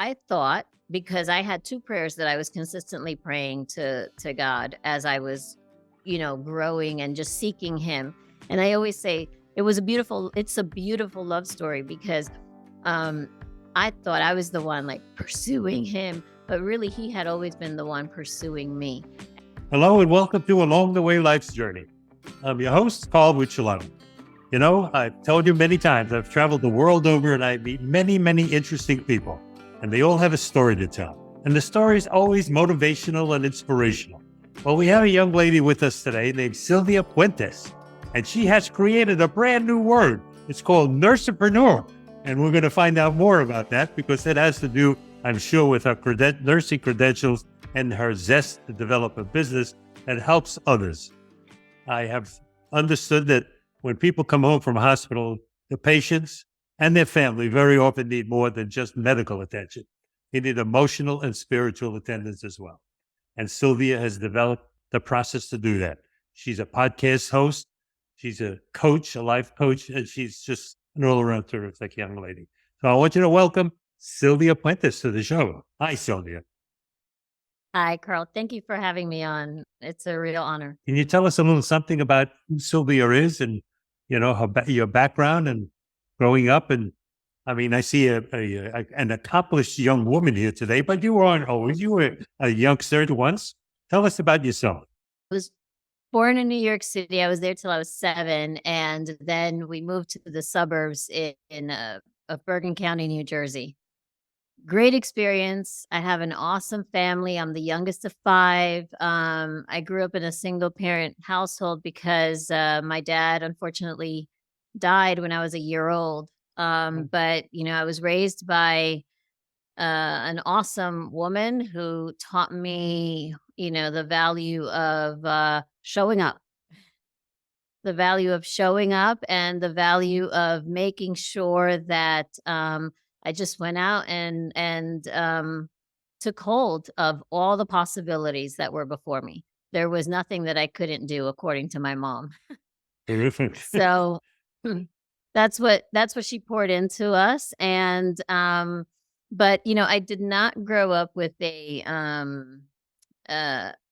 I thought, because I had two prayers that I was consistently praying to God as I was, growing and just seeking him. And I always say it's a beautiful love story because um I thought I was the one like pursuing him, but really he had always been the one pursuing me. Hello and welcome to Along the Way Life's Journey. I'm your host, Carl Bucciolone. I've told you many times, I've traveled the world over and I meet many, many interesting people, and they all have a story to tell. And the story is always motivational and inspirational. Well, we have a young lady with us today named Sylvia Puentes, and she has created a brand new word. It's called Nursepreneur. And we're going to find out more about that because it has to do, I'm sure, with her nursing credentials and her zest to develop a business that helps others. I have understood that when people come home from hospital, the patients and their family very often need more than just medical attention. They need emotional and spiritual attendance as well. And Sylvia has developed the process to do that. She's a podcast host. She's a coach, a life coach, and she's just an all-around terrific young lady. So I want you to welcome Sylvia Puentes to the show. Hi, Sylvia. Hi, Carl. Thank you for having me on. It's a real honor. Can you tell us a little something about who Sylvia is and, your background and growing up? And I mean, I see an accomplished young woman here today, but you weren't always. You were a youngster once. Tell us about yourself. I was born in New York City. I was there till I was 7. And then we moved to the suburbs of Bergen County, New Jersey. Great experience. I have an awesome family. I'm the youngest of 5. I grew up in a single parent household because my dad unfortunately died when I was a year old. But, I was raised by an awesome woman who taught me, the value of showing up. The value of showing up and the value of making sure that I just went out and took hold of all the possibilities that were before me. There was nothing that I couldn't do, according to my mom. Terrific. So that's what she poured into us. And but I did not grow up with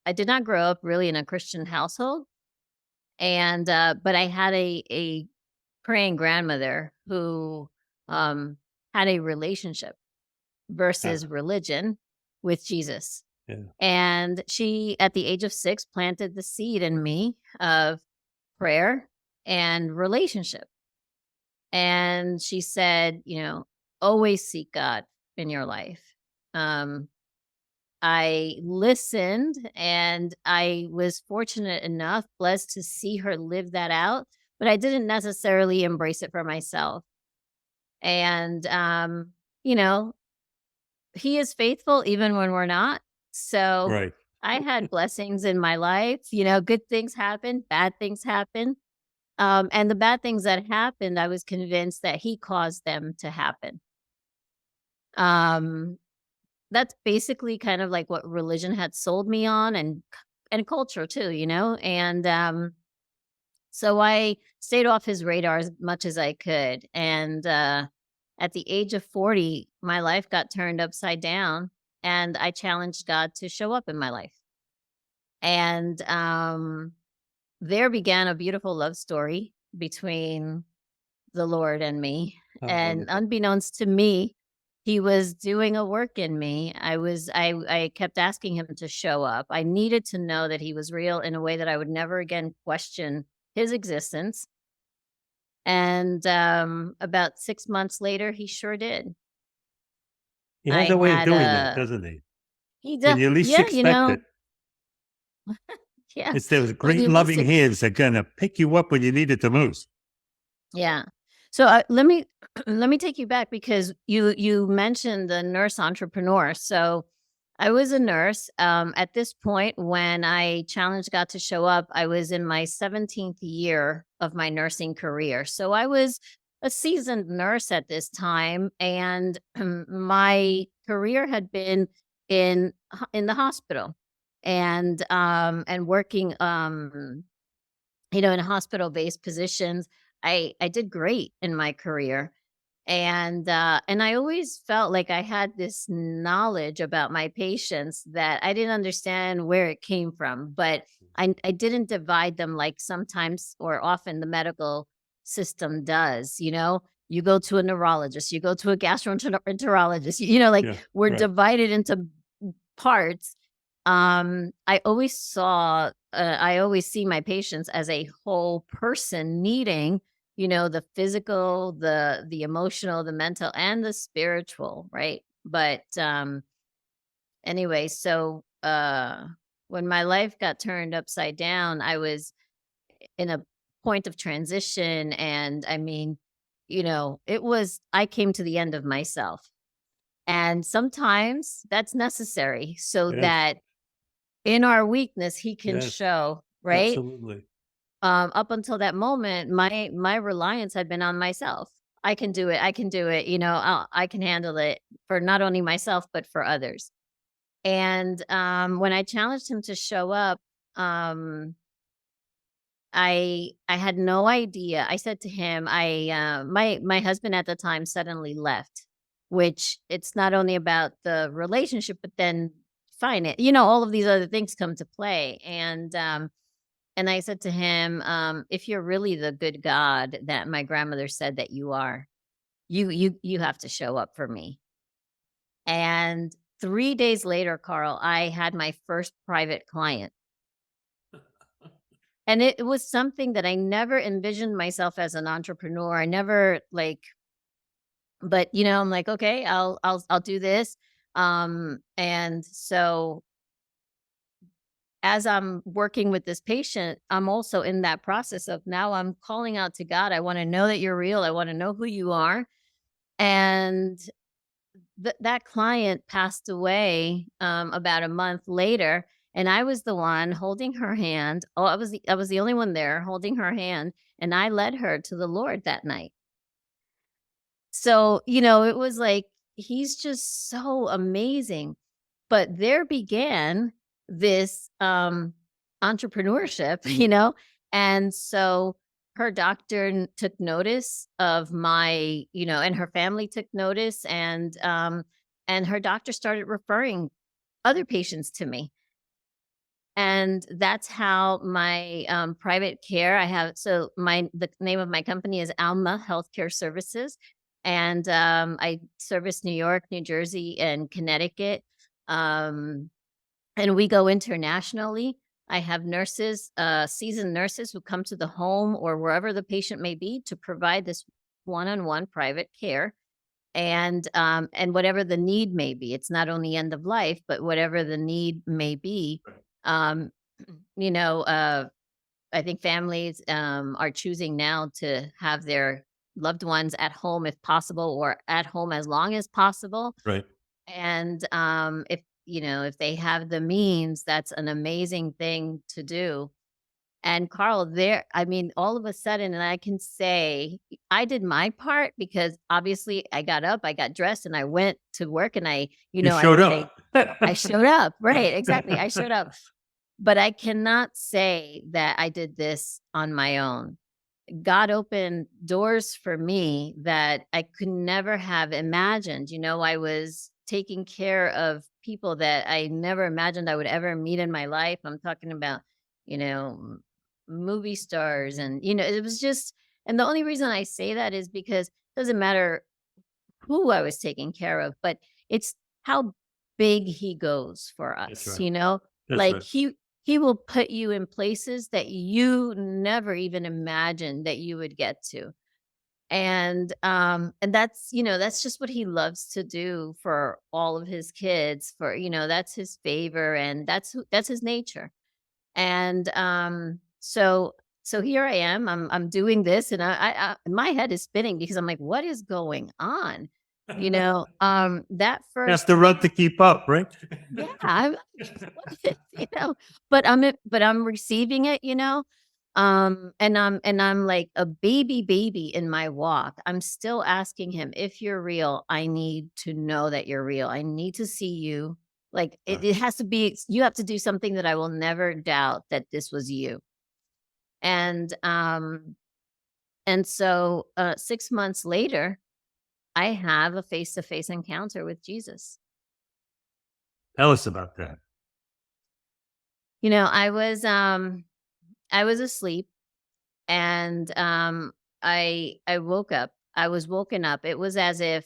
I did not grow up really in a Christian household. And but I had a praying grandmother who had a relationship versus religion with Jesus. Yeah. And she, at the age of 6, planted the seed in me of prayer and relationship. And she said, always seek God in your life. I listened, and I was fortunate enough, blessed to see her live that out, but I didn't necessarily embrace it for myself. And, he is faithful even when we're not. So Right. I had blessings in my life, good things happen, bad things happen. And the bad things that happened, I was convinced that he caused them to happen. That's basically kind of like what religion had sold me on, and culture too, and so I stayed off his radar as much as I could. And at the age of 40, my life got turned upside down, and I challenged God to show up in my life. And there began a beautiful love story between the Lord and me. And Wonderful. unbeknownst to me, he was doing a work in me. I kept asking him to show up. I needed to know that he was real in a way that I would never again question his existence. And about 6 months later, he sure did. He has I a way of had doing that, doesn't he? he When does, you least yeah, expect it. yeah. It's those When great you least loving hands that kind of pick you up when you need it the most. Yeah. So let me take you back, because you mentioned the nurse entrepreneur. So I was a nurse. At this point, when I challenged God to show up, I was in my 17th year of my nursing career. So I was a seasoned nurse at this time, and my career had been in the hospital, and working in hospital based positions. I did great in my career. And I always felt like I had this knowledge about my patients that I didn't understand where it came from, but I didn't divide them like sometimes or often the medical system does. You go to a neurologist, you go to a gastroenterologist, like Yeah. we're Right. divided into parts. I always see my patients as a whole person needing, the physical, the emotional, the mental, and the spiritual, right? But anyway, so when my life got turned upside down, I was in a point of transition, and I mean, I came to the end of myself. And sometimes that's necessary so Yes. that in our weakness he can Yes. show, right? Absolutely. Up until that moment, my reliance had been on myself. I can do it. I can do it. I can handle it for not only myself but for others. And when I challenged him to show up, um, I had no idea. I said to him, my husband at the time suddenly left, which it's not only about the relationship, but then fine it, all of these other things come to play. And I said to him, if you're really the good God that my grandmother said that you are, you have to show up for me. And 3 days later, Carl, I had my first private client. And it was something that I never envisioned myself as an entrepreneur. I never but I'm like, okay, I'll do this. And so as I'm working with this patient, I'm also in that process of now I'm calling out to God. I want to know that you're real. I want to know who you are. And that client passed away about a month later, and I was the one holding her hand. Oh, I was the only one there holding her hand, and I led her to the Lord that night. So, it was like he's just so amazing. But there began this entrepreneurship, and so her doctor took notice of my, and her family took notice, and her doctor started referring other patients to me. And that's how my private care I have. So the name of my company is ALMA Healthcare Services, and I service New York, New Jersey, and Connecticut. Um, and we go internationally. I have nurses, seasoned nurses who come to the home or wherever the patient may be to provide this one-on-one private care. And whatever the need may be, it's not only end of life, but whatever the need may be. Um, you know, uh, I think families are choosing now to have their loved ones at home if possible, or at home as long as possible. Right. And if they have the means, that's an amazing thing to do. And Carl, I mean, all of a sudden, and I can say I did my part because obviously I got up, I got dressed, and I went to work, and You I showed would say up. I showed up. Right, exactly. I showed up. But I cannot say that I did this on my own. God opened doors for me that I could never have imagined. I was taking care of people that I never imagined I would ever meet in my life. I'm talking about, you know, movie stars, and it was just. And the only reason I say that is because it doesn't matter who I was taking care of, but it's how big he goes for That's us, right. That's like right. he will put you in places that you never even imagined that you would get to. And that's just what he loves to do for all of his kids. That's his favor, and that's his nature. And so here I am. I'm doing this, and my head is spinning because I'm like, what is going on? That Has first to run week, to keep up, right? yeah, but I'm receiving it, and I'm like a baby in my walk. I'm still asking him, if you're real, I need to know that you're real. I need to see you. Like it has to be, you have to do something that I will never doubt that this was you. And so 6 months later, I have a face-to-face encounter with Jesus. Tell us about that. I was asleep, and I woke up. I was woken up. It was as if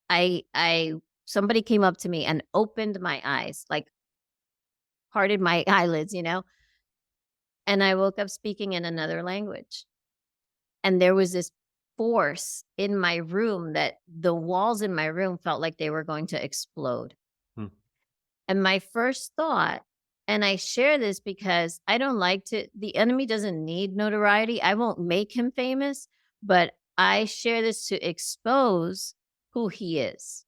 I somebody came up to me and opened my eyes, like parted my eyelids, and I woke up speaking in another language. And there was this force in my room that the walls in my room felt like they were going to explode. Hmm. And my first thought, and I share this because I don't like the enemy doesn't need notoriety. I won't make him famous, but I share this to expose who he is.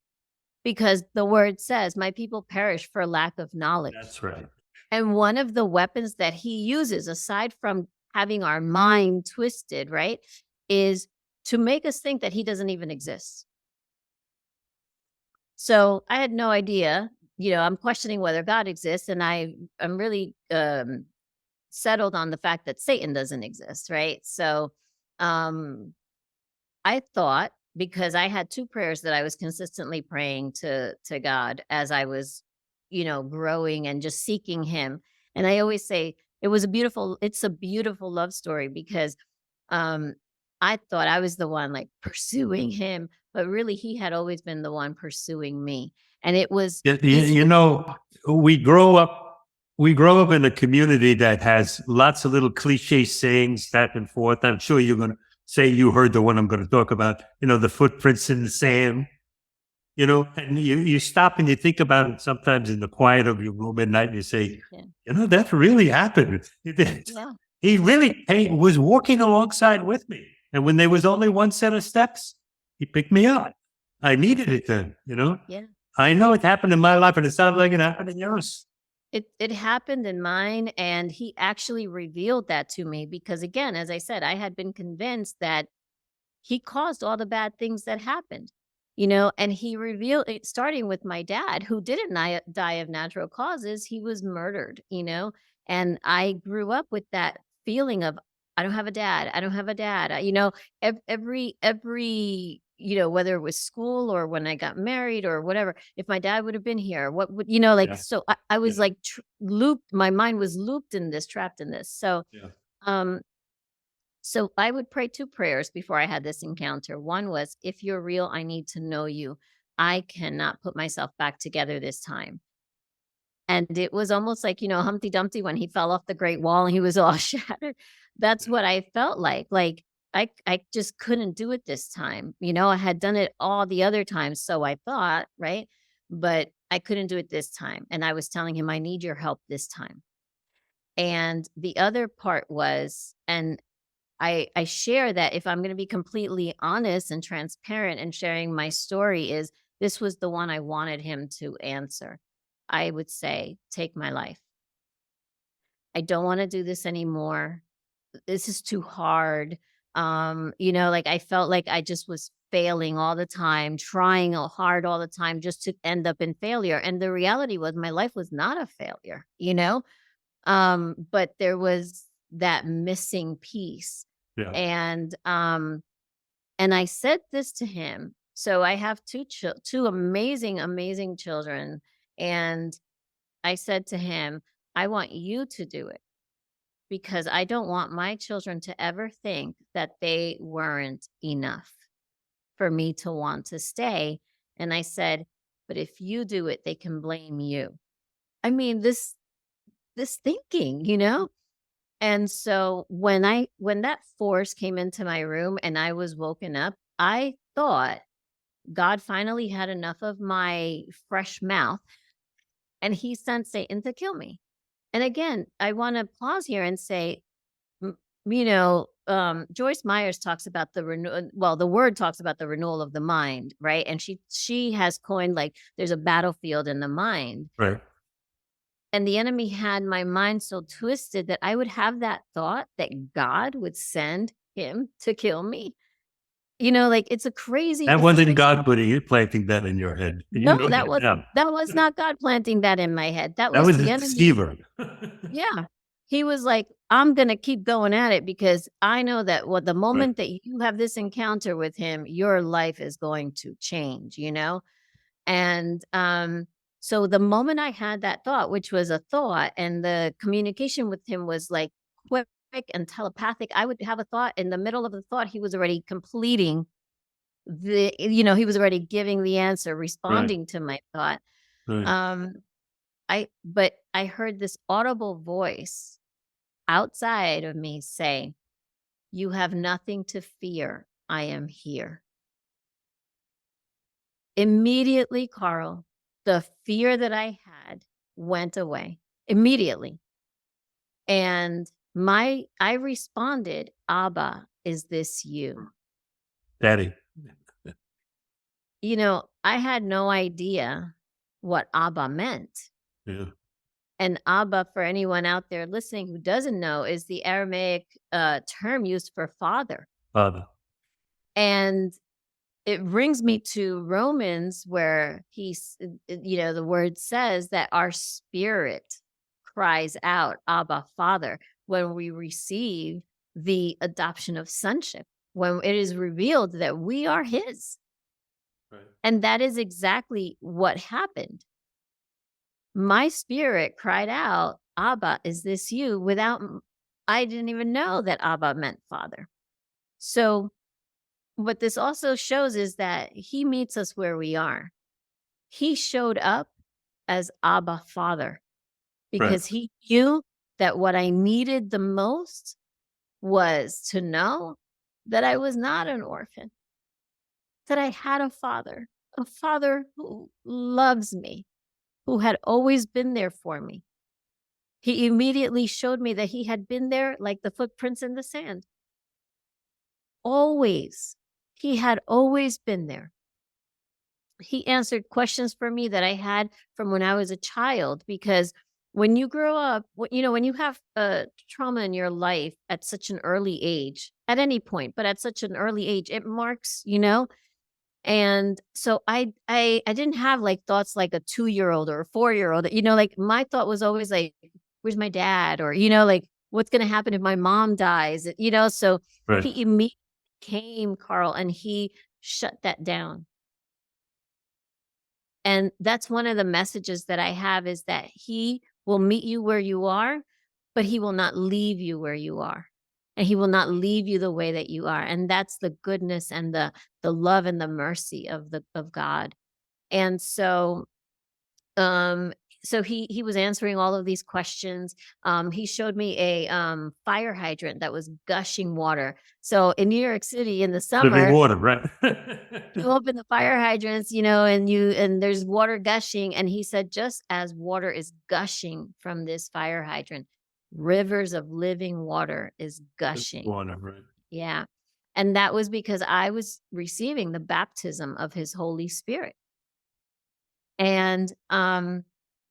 Because the word says, my people perish for lack of knowledge. That's right. And one of the weapons that he uses, aside from having our mind twisted, right, is to make us think that he doesn't even exist. So I had no idea. I'm questioning whether God exists, and I'm really settled on the fact that Satan doesn't exist, right? So I thought, because I had two prayers that I was consistently praying to God as I was, growing and just seeking him. And I always say it's a beautiful love story, because I thought I was the one like pursuing him, but really he had always been the one pursuing me. And it was we grow up in a community that has lots of little cliche sayings back and forth. I'm sure you're going to say you heard the one I'm going to talk about, the footprints in the sand, and you stop and you think about it sometimes in the quiet of your room at night, and you say, that really happened. Yeah. He really was walking alongside with me. And when there was only one set of steps, he picked me up. I needed it then, Yeah. I know it happened in my life, and it sounds like it happened in yours. It happened in mine, and he actually revealed that to me because, again, as I said, I had been convinced that he caused all the bad things that happened, and he revealed it, starting with my dad, who didn't die of natural causes. He was murdered, and I grew up with that feeling of, I don't have a dad. I don't have a dad. Every whether it was school or when I got married or whatever, if my dad would have been here, what would, Yeah. so I was like looped. My mind was looped in this, trapped in this. So, so I would pray two prayers before I had this encounter. One was, if you're real, I need to know you. I cannot put myself back together this time. And it was almost like, Humpty Dumpty when he fell off the Great Wall and he was all shattered. That's what I felt like. Like I just couldn't do it this time. I had done it all the other times, so I thought, right? But I couldn't do it this time. And I was telling him, I need your help this time. And the other part was, and I share that if I'm going to be completely honest and transparent and sharing my story, is this was the one I wanted him to answer. I would say, take my life. I don't want to do this anymore. This is too hard. I felt like I just was failing all the time, trying hard all the time just to end up in failure. And the reality was my life was not a failure, but there was that missing piece. Yeah. And I said this to him. So I have two amazing, amazing children. And I said to him, I want you to do it, because I don't want my children to ever think that they weren't enough for me to want to stay. And I said, but if you do it, they can blame you. I mean, this thinking. And so when that force came into my room and I was woken up, I thought God finally had enough of my fresh mouth, and he sent Satan to kill me. And again, I want to pause here and say, Joyce Myers talks about the word talks about the renewal of the mind, right? And she has coined, like, there's a battlefield in the mind. Right. And the enemy had my mind so twisted that I would have that thought that God would send him to kill me. It's a crazy. That wasn't God planting that in your head. No, that was not God planting that in my head. That was the enemy. deceiver. Yeah. he was like, I'm going to keep going at it because I know that the moment that you have this encounter with him, your life is going to change, And so the moment I had that thought, which was a thought, and the communication with him was like quick and telepathic, I would have a thought. In the middle of the thought, he was already completing he was already giving the answer, responding to my thought. Right. Um, but I heard this audible voice outside of me say, "You have nothing to fear. I am here." Immediately, Carl, the fear that I had went away immediately. And I responded, "Abba, is this you?" Daddy. I had no idea what Abba meant. Yeah. And Abba, for anyone out there listening who doesn't know, is the Aramaic term used for father. Father. And it brings me to Romans, where the word says that our spirit cries out, Abba, Father, when we receive the adoption of sonship, when it is revealed that we are his. Right. And that is exactly what happened. My spirit cried out, Abba, is this you? I didn't even know that Abba meant father. So what this also shows is that he meets us where we are. He showed up as Abba, Father, because he knew that what I needed the most was to know that I was not an orphan, that I had a father who loves me, who had always been there for me. He immediately showed me that he had been there like the footprints in the sand. Always. He had always been there. He answered questions for me that I had from when I was a child, because when you grow up, when you have trauma in your life at such an early age, at any point, but at such an early age, it marks, And so I didn't have like thoughts like a 2-year-old or a 4-year-old, like my thought was always like, where's my dad? Or, like what's going to happen if my mom dies? So he immediately came, Carl, and he shut that down. And that's one of the messages that I have, is that he will meet you where you are, but he will not leave you where you are. And he will not leave you the way that you are. And that's the goodness and the love and the mercy of God. And so he was answering all of these questions. He showed me a fire hydrant that was gushing water. So in New York City in the summer, living water, right? you open the fire hydrants, and there's water gushing. And he said, just as water is gushing from this fire hydrant, rivers of living water is gushing. Water, right? Yeah. And that was because I was receiving the baptism of his Holy Spirit. And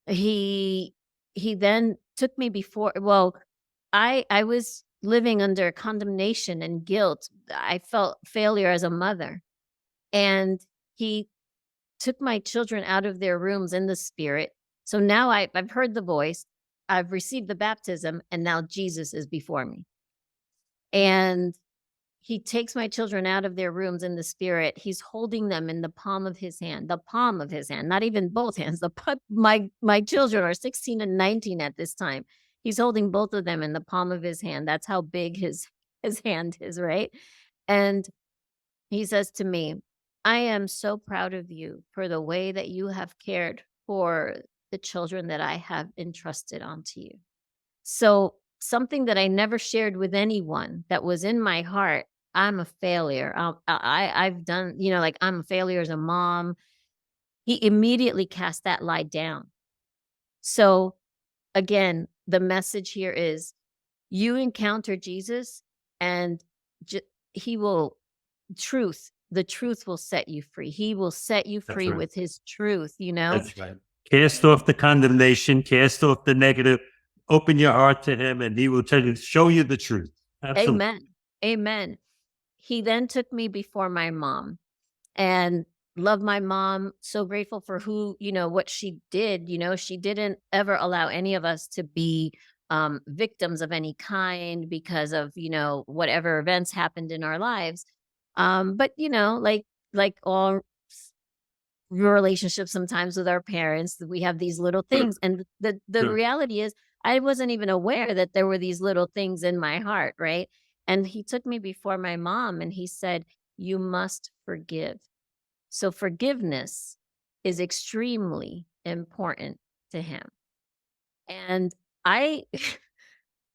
he then took me before, I was living under condemnation and guilt. I felt failure as a mother. And he took my children out of their rooms in the spirit. So now I've heard the voice, I've received the baptism, and now Jesus is before me. And he takes my children out of their rooms in the spirit. He's holding them in the palm of his hand, not even both hands. My children are 16 and 19 at this time. He's holding both of them in the palm of his hand. That's how big his hand is, right? And he says to me, I am so proud of you for the way that you have cared for the children that I have entrusted onto you. So something that I never shared with anyone that was in my heart, I'm a failure. I've done, I'm a failure as a mom. He immediately cast that lie down. So again, the message here is, you encounter Jesus and the truth will set you free. He will set you free with his truth, That's right. Cast off the condemnation, cast off the negative, open your heart to him, and he will show you the truth. Absolutely. Amen. Amen. He then took me before my mom, and love my mom. So grateful for what she did. She didn't ever allow any of us to be victims of any kind because of, whatever events happened in our lives. But like all relationships sometimes with our parents, we have these little things. And the Sure. reality is I wasn't even aware that there were these little things in my heart, right? And he took me before my mom and he said, "You must forgive." So forgiveness is extremely important to him. And I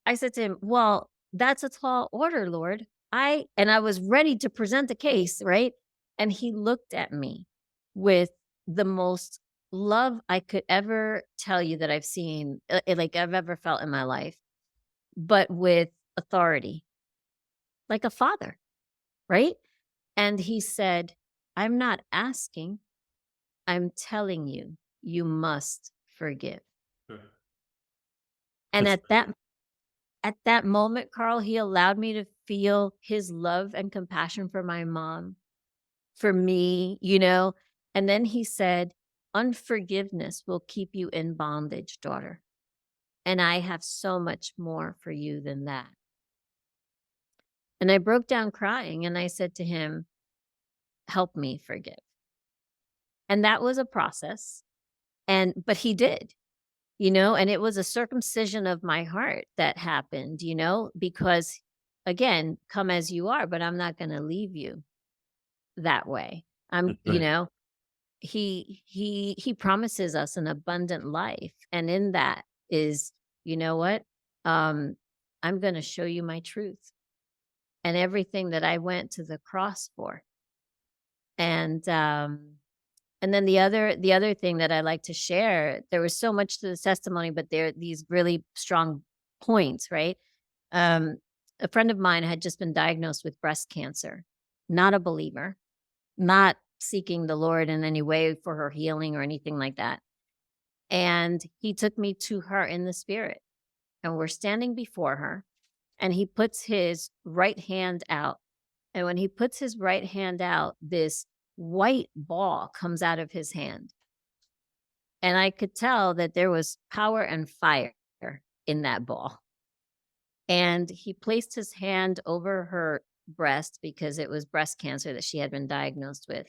I said to him, "Well, that's a tall order, Lord." I was ready to present the case, right? And he looked at me with the most love I could ever tell you that I've seen, like I've ever felt in my life, but with authority, like a father, right? And he said, "I'm not asking, I'm telling you, you must forgive." Sure. And That's at that moment, Carl, he allowed me to feel his love and compassion for my mom, for me, and then he said, "Unforgiveness will keep you in bondage, daughter. And I have so much more for you than that." And I broke down crying and I said to him, "Help me forgive." And that was a process. But he did. And it was a circumcision of my heart that happened, because again, come as you are, but I'm not going to leave you that way. I'm, that's right. he promises us an abundant life. And in that is, you know what? Um, I'm going to show you my truth and everything that I went to the cross for. And then the other thing that I like to share, there was so much to the testimony, but there are these really strong points, right? Um, a friend of mine had just been diagnosed with breast cancer, not a believer, not seeking the Lord in any way for her healing or anything like that. And he took me to her in the spirit, and we're standing before her, and he puts his right hand out. And when he puts his right hand out, this white ball comes out of his hand. And I could tell that there was power and fire in that ball. And he placed his hand over her breast because it was breast cancer that she had been diagnosed with.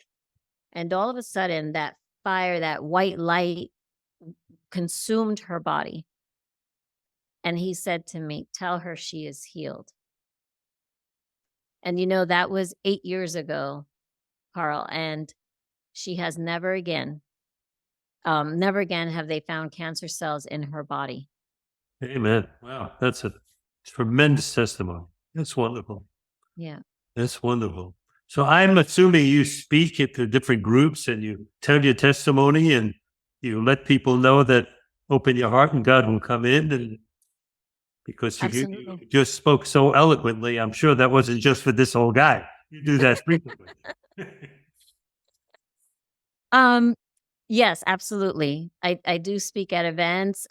And all of a sudden, that fire, that white light consumed her body. And he said to me, "Tell her she is healed." And that was 8 years ago, Carl. And she has never again have they found cancer cells in her body. Amen. Wow. That's a tremendous testimony. That's wonderful. Yeah. That's wonderful. So I'm assuming you speak at the different groups and you tell your testimony and you let people know that open your heart and God will come in. And because you Absolutely. just spoke so eloquently, I'm sure that wasn't just for this old guy. You do that frequently. Um, yes, absolutely. I do speak at events.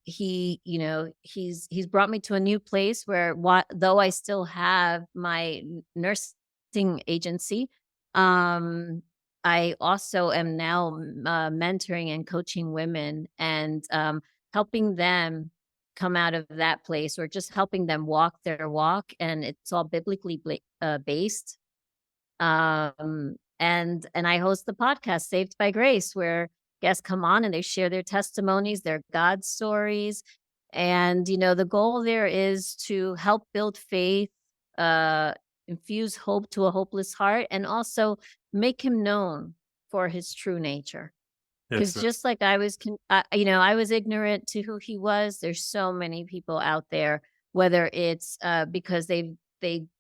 He's brought me to a new place where though I still have my nursing agency, I also am now mentoring and coaching women and helping them come out of that place, or just helping them walk their walk, and it's all biblically based. And I host the podcast Saved by Grace, where guests come on and they share their testimonies, their God stories. And the goal there is to help build faith, infuse hope to a hopeless heart, and also make him known for his true nature. That's Because right. just like I was, I was ignorant to who he was. There's so many people out there, whether it's because they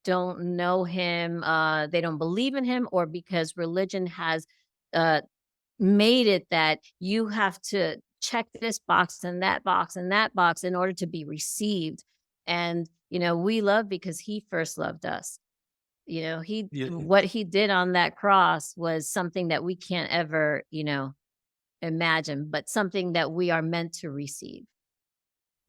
don't know him, they don't believe in him, or because religion has uh, made it that you have to check this box and that box and that box in order to be received. And we love because he first loved us. Yeah, What he did on that cross was something that we can't ever imagine, but something that we are meant to receive.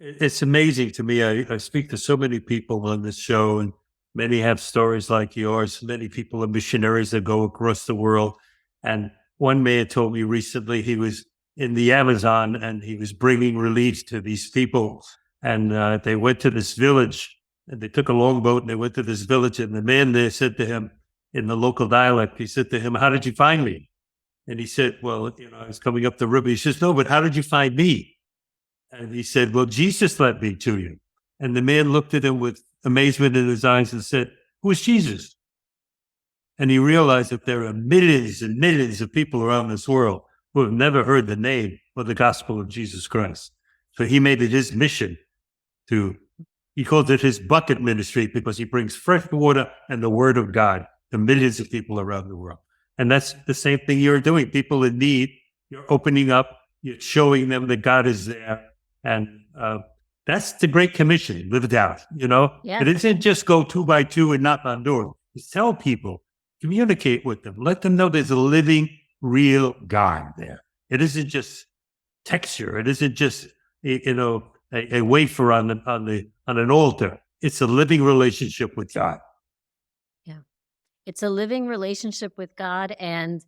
it's amazing to me. I speak to so many people on this show, and many have stories like yours. Many people are missionaries that go across the world. And one man told me recently he was in the Amazon and he was bringing relief to these people And they went to this village, and they took a longboat, and they went to this village, and the man there said to him, in the local dialect, he said to him, "How did you find me?" And he said, "Well, I was coming up the river." He says, "No, but how did you find me?" And he said, "Well, Jesus led me to you." And the man looked at him with amazement in his eyes and said, "Who is Jesus?" And he realized that there are millions and millions of people around this world who have never heard the name or the gospel of Jesus Christ. So he made it his mission he calls it his bucket ministry, because he brings fresh water and the word of God to millions of people around the world. And that's the same thing you're doing. People in need, you're opening up, you're showing them that God is there. And that's the Great Commission lived out, Yeah. It isn't just go 2 by 2 and knock on doors. It's tell people, communicate with them, let them know there's a living, real God there. It isn't just texture. It isn't just, a wafer on an altar. It's a living relationship with God. Yeah. It's a living relationship with God. And,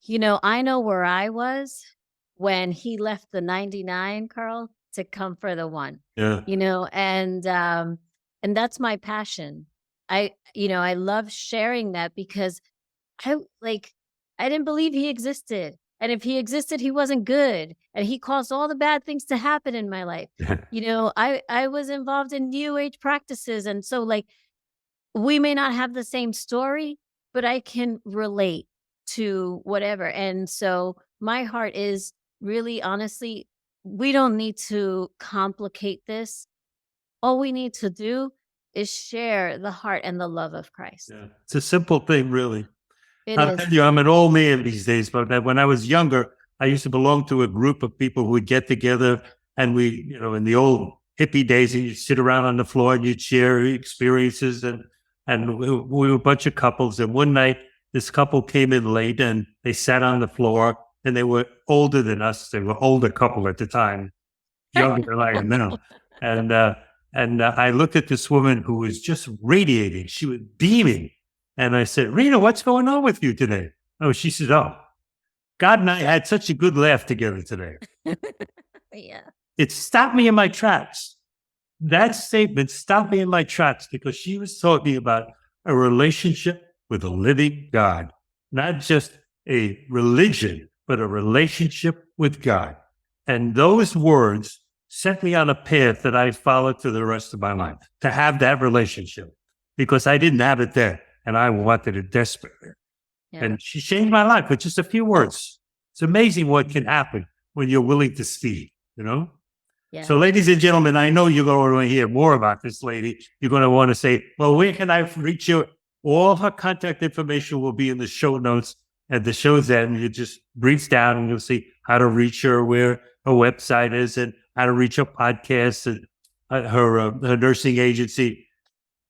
I know where I was when he left the 99, Carl, to come for the one. Yeah. And that's my passion. I love sharing that because I didn't believe he existed. And if he existed, he wasn't good. And he caused all the bad things to happen in my life. I was involved in New Age practices. And so we may not have the same story, but I can relate to whatever. And so my heart is really, honestly, we don't need to complicate this. All we need to do is share the heart and the love of Christ. Yeah. It's a simple thing, really. I'll tell Is. you, I'm an old man these days, but when I was younger, I used to belong to a group of people who would get together, and we, in the old hippie days, you'd sit around on the floor and you'd share experiences, and we were a bunch of couples. And one night, this couple came in late, and they sat on the floor, and they were older than us. They were older couple at the time, younger than I am now. And I looked at this woman who was just radiating. She was beaming. And I said, "Rena, what's going on with you today?" Oh, she said, "Oh, God and I had such a good laugh together today." Yeah. It stopped me in my tracks. That statement stopped me in my tracks, because she was talking about a relationship with a living God, not just a religion, but a relationship with God. And those words set me on a path that I followed for the rest of my life, to have that relationship, because I didn't have it then. And I wanted it desperately. Yeah. And she changed my life with just a few words. It's amazing what can happen when you're willing to speak, Yeah. So, ladies and gentlemen, I know you're going to want to hear more about this lady. You're going to want to say, "Well, where can I reach you?" All her contact information will be in the show notes at the show's end. You just reach down and you'll see how to reach her, where her website is, and how to reach her podcast and her nursing agency.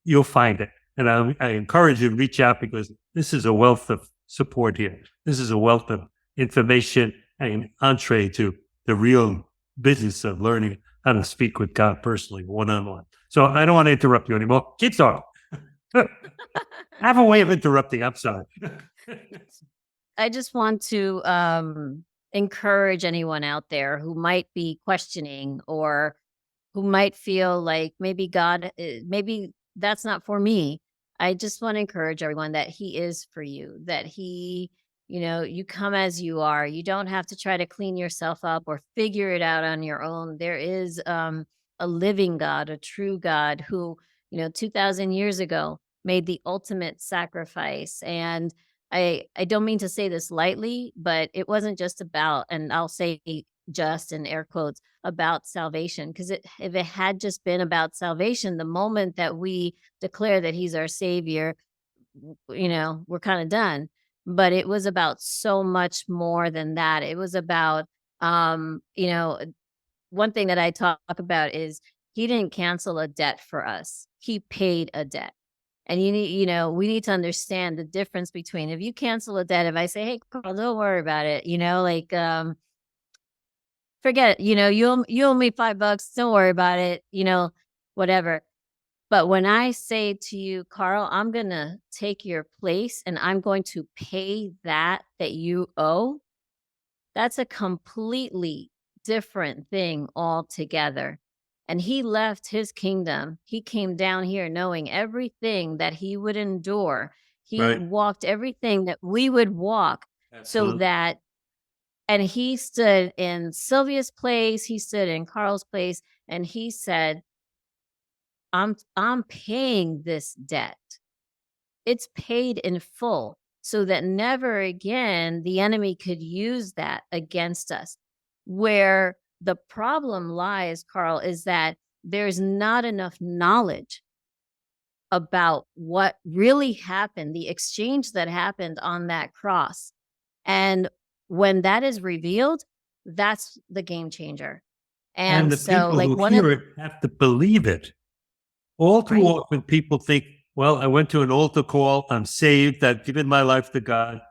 You'll find it. And I encourage you to reach out, because this is a wealth of support here. This is a wealth of information and an entree to the real business of learning how to speak with God personally, one-on-one. So I don't want to interrupt you anymore. Keep talking. I have a way of interrupting. I'm sorry. I just want to encourage anyone out there who might be questioning, or who might feel like maybe maybe that's not for me. I just want to encourage everyone that he is for you, that he, you come as you are. You don't have to try to clean yourself up or figure it out on your own. There is a living God, a true God who, 2,000 years ago made the ultimate sacrifice. And I don't mean to say this lightly, but it wasn't just about, and I'll say just in air quotes, about salvation. Because if it had just been about salvation, the moment that we declare that he's our savior, we're kind of done. But it was about so much more than that. It was about, one thing that I talk about is he didn't cancel a debt for us. He paid a debt. And we need to understand the difference between, if you cancel a debt, if I say, "Hey, Carl, don't worry about it, forget it, you owe me $5, don't worry about it, whatever." But when I say to you, "Carl, I'm going to take your place and I'm going to pay that you owe," that's a completely different thing altogether. And he left his kingdom. He came down here knowing everything that he would endure. He Right. walked everything that we would walk. Absolutely. So that, and he stood in Sylvia's place, he stood in Carl's place, and he said, I'm paying this debt. It's paid in full, so that never again the enemy could use that against us. Where the problem lies, Carl, is that there's not enough knowledge about what really happened, the exchange that happened on that cross. And when that is revealed, that's the game changer. And And the so, people like, who one of, hear it have to believe it. All too right? often, people think, well, I went to an altar call, I'm saved, I've given my life to God.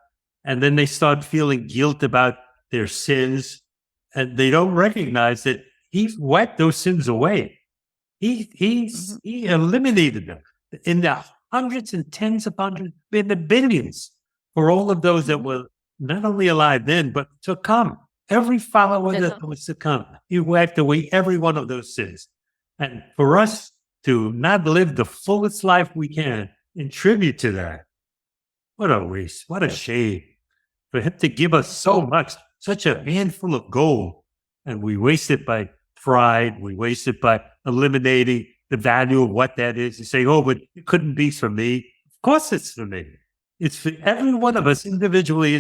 And then they start feeling guilt about their sins. And they don't recognize that He's wiped those sins away. Mhm. He eliminated them in the hundreds and tens of hundreds, in the billions, for all of those that Mhm. were not only alive then, but to come. Every follower To that come. was to come, He wiped away every one of those sins. And for us to not live the fullest life we can in tribute to that, what a waste, what a shame. For Him to give us so much, such a handful of gold, and we waste it by pride, we waste it by eliminating the value of what that is. You say, oh, but it couldn't be for me. Of course it's for me. It's for every one of us individually.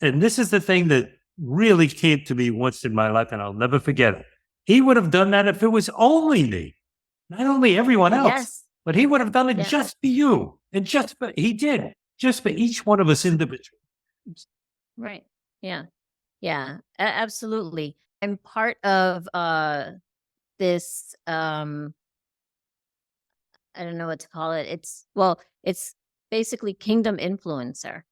And this is the thing that really came to me once in my life, and I'll never forget it. He would have done that if it was only me, not only everyone else, Yes. but He would have done it Yeah. just for you. And He did, just for each one of us individually. Right. Yeah. Yeah. Absolutely. I'm part of this I don't know what to call it. It's basically Kingdom Influencer.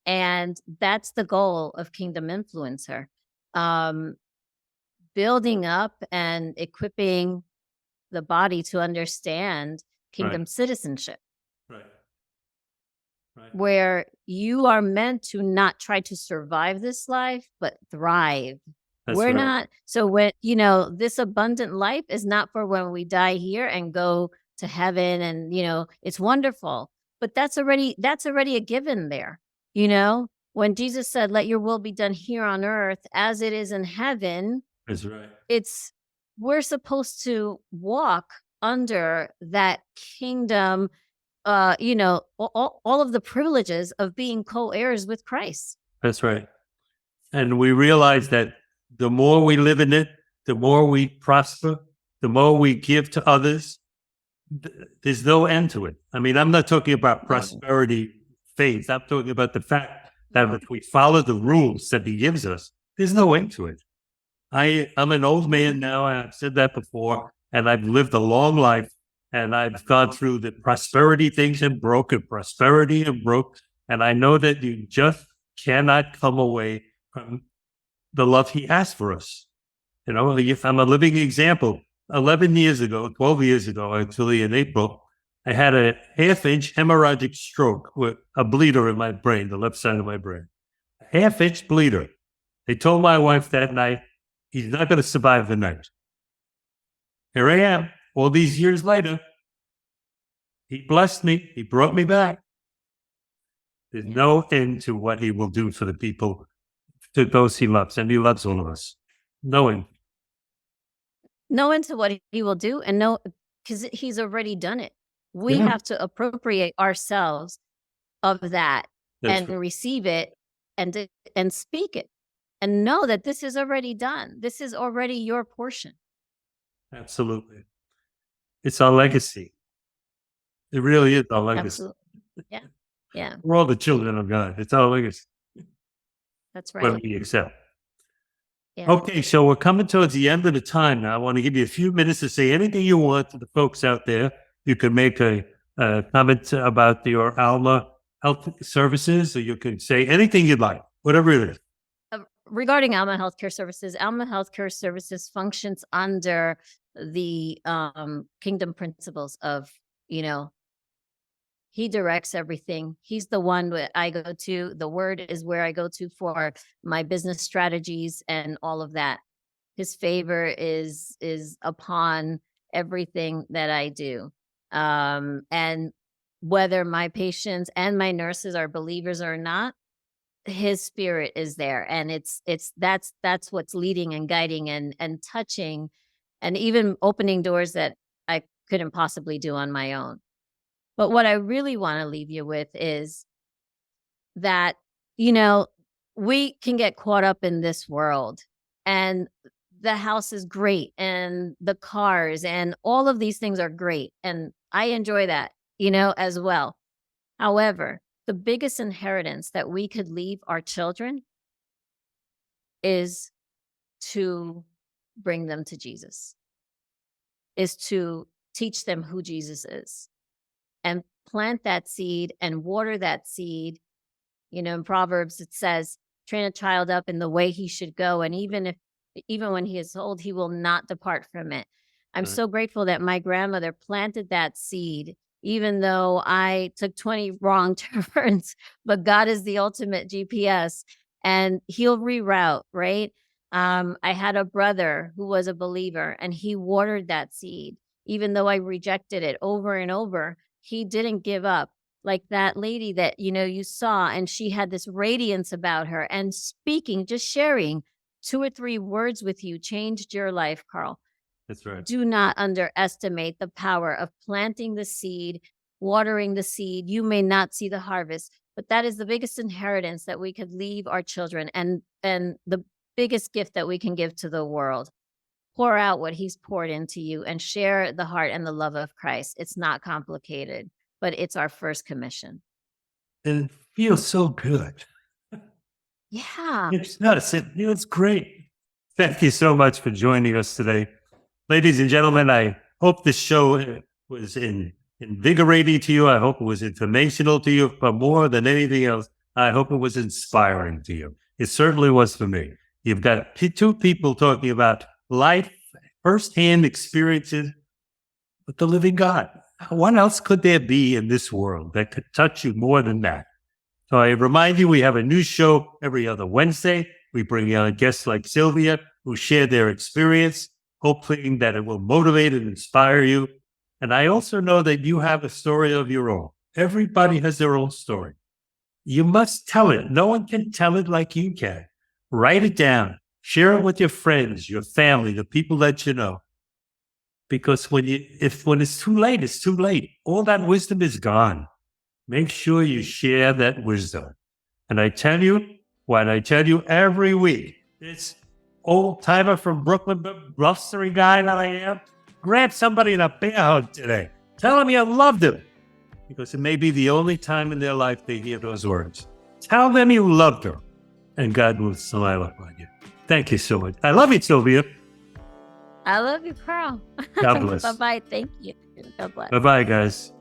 And that's the goal of Kingdom Influencer. Um Building up and equipping the body to understand Right, kingdom citizenship, right, right. where you are meant to not try to survive this life, but thrive. That's We're right. not, so when, this abundant life is not for when we die here and go to heaven and, it's wonderful, but that's already a given there. When Jesus said, let your will be done here on earth as it is in heaven, That's right. we're supposed to walk under that kingdom, all of the privileges of being co-heirs with Christ. That's right. And we realize that the more we live in it, the more we prosper, the more we give to others. There's no end to it. I mean, I'm not talking about prosperity faith. I'm talking about the fact that if we follow the rules that He gives us, there's no end to it. I'm an old man now. I've said that before, and I've lived a long life, and I've gone through the prosperity things and prosperity and broke. And I know that you just cannot come away from the love He has for us. If I'm a living example, 11 years ago, 12 years ago, actually in April, I had a half-inch hemorrhagic stroke with a bleeder in my brain, the left side of my brain. A half-inch bleeder. They told my wife that night, he's not going to survive the night. Here I am, all these years later. He blessed me. He brought me back. There's no end to what He will do for the people, to those He loves, and He loves all of us. No end. No end to what He will do, and no, because He's already done it. We have to appropriate ourselves of that. That's and right. Receive it and speak it and know that this is already done. This is already your portion. Absolutely. It's our legacy. It really is our legacy. Absolutely. Yeah. Yeah. We're all the children of God. It's our legacy. That's right. When we accept. Yeah. Okay, so we're coming towards the end of the time now. I want to give you a few minutes to say anything you want to the folks out there. You can make a comment about your ALMA Healthcare Services, or you can say anything you'd like, whatever it is. Regarding ALMA Healthcare Services, ALMA Healthcare Services functions under the kingdom principles of, He directs everything. He's the one that I go to. The Word is where I go to for my business strategies and all of that. His favor is upon everything that I do. And whether my patients and my nurses are believers or not, his spirit is there, and that's what's leading and guiding and touching and even opening doors that I couldn't possibly do on my own. But what I really want to leave you with is that, you know, we can get caught up in this world, and the house is great and the cars and all of these things are great. And I enjoy that, as well. However, the biggest inheritance that we could leave our children is to bring them to Jesus, is to teach them who Jesus is and plant that seed and water that seed. In Proverbs, it says, train a child up in the way he should go. And even when he is old, he will not depart from it. I'm so grateful that my grandmother planted that seed, even though I took 20 wrong turns, but God is the ultimate GPS and he'll reroute, right? I had a brother who was a believer and he watered that seed. Even though I rejected it over and over, he didn't give up. Like that lady that, you saw, and she had this radiance about her, and speaking, just sharing 2 or 3 words with you changed your life, Carl. That's right. Do not underestimate the power of planting the seed, watering the seed. You may not see the harvest, but that is the biggest inheritance that we could leave our children, and the biggest gift that we can give to the world. Pour out what he's poured into you and share the heart and the love of Christ. It's not complicated, but it's our first commission. And it feels so good. Yeah. It's great. Thank you so much for joining us today. Ladies and gentlemen, I hope this show was invigorating to you. I hope it was informational to you, but more than anything else, I hope it was inspiring to you. It certainly was for me. You've got 2 people talking about life, firsthand experiences with the living God. What else could there be in this world that could touch you more than that? So I remind you, we have a new show every other Wednesday. We bring on guests like Sylvia who share their experience, hoping that it will motivate and inspire you. And I also know that you have a story of your own. Everybody has their own story. You must tell it. No one can tell it like you can. Write it down. Share it with your friends, your family, the people that you know. Because when it's too late, it's too late. All that wisdom is gone. Make sure you share that wisdom. And I tell you what I tell you every week. This old timer from Brooklyn, blustery guy that I am, grab somebody in a bear hug today. Tell them you loved them. Because it may be the only time in their life they hear those words. Tell them you loved them, and God will smile upon you. Thank you so much. I love you, Sylvia. I love you, Carl. God bless. Bye-bye. Thank you. God bless. Bye-bye, guys.